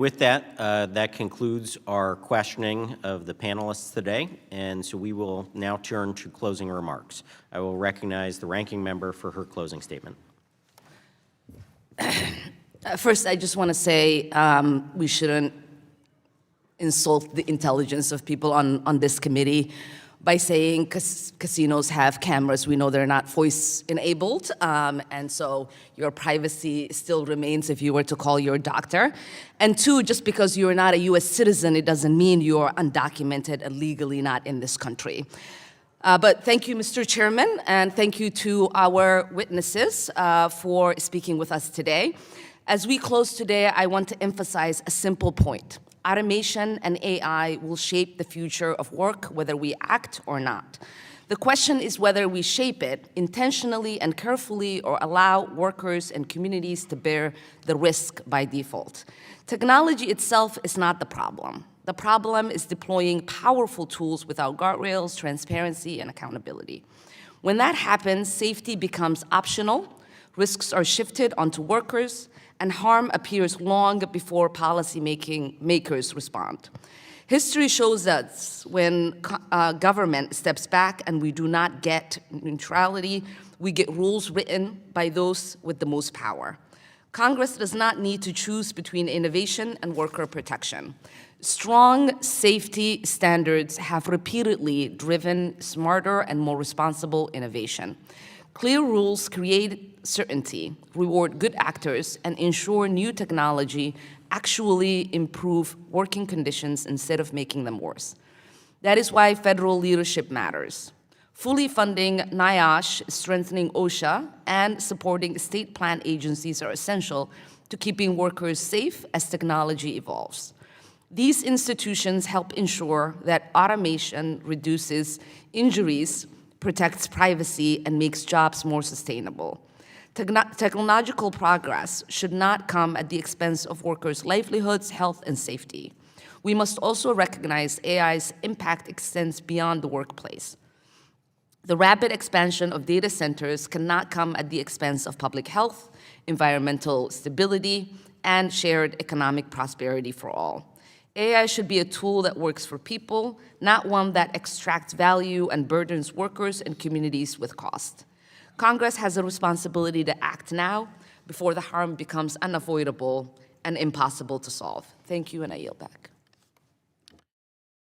With that, that concludes our questioning of the panelists today, and so we will now turn to closing remarks. I will recognize the ranking member for her closing statement. First, I just want to say we shouldn't insult the intelligence of people on this committee by saying casinos have cameras. We know they're not voice-enabled, and so your privacy still remains if you were to call your doctor. And two, just because you're not a US citizen, it doesn't mean you're undocumented and legally not in this country. But thank you, Mr. Chairman, and thank you to our witnesses for speaking with us today. As we close today, I want to emphasize a simple point. Automation and AI will shape the future of work, whether we act or not. The question is whether we shape it intentionally and carefully or allow workers and communities to bear the risk by default. Technology itself is not the problem. The problem is deploying powerful tools without guardrails, transparency, and accountability. When that happens, safety becomes optional, risks are shifted onto workers, and harm appears long before makers respond. History shows us when government steps back and we do not get neutrality, we get rules written by those with the most power. Congress does not need to choose between innovation and worker protection. Strong safety standards have repeatedly driven smarter and more responsible innovation. Clear rules create certainty, reward good actors, and ensure new technology actually improve working conditions instead of making them worse. That is why federal leadership matters. Fully funding NIOSH, strengthening OSHA, and supporting state plan agencies are essential to keeping workers safe as technology evolves. These institutions help ensure that automation reduces injuries, protects privacy, and makes jobs more sustainable. Technological progress should not come at the expense of workers' livelihoods, health, and safety. We must also recognize AI's impact extends beyond the workplace. The rapid expansion of data centers cannot come at the expense of public health, environmental stability, and shared economic prosperity for all. AI should be a tool that works for people, not one that extracts value and burdens workers and communities with cost. Congress has a responsibility to act now before the harm becomes unavoidable and impossible to solve. Thank you, and I yield back.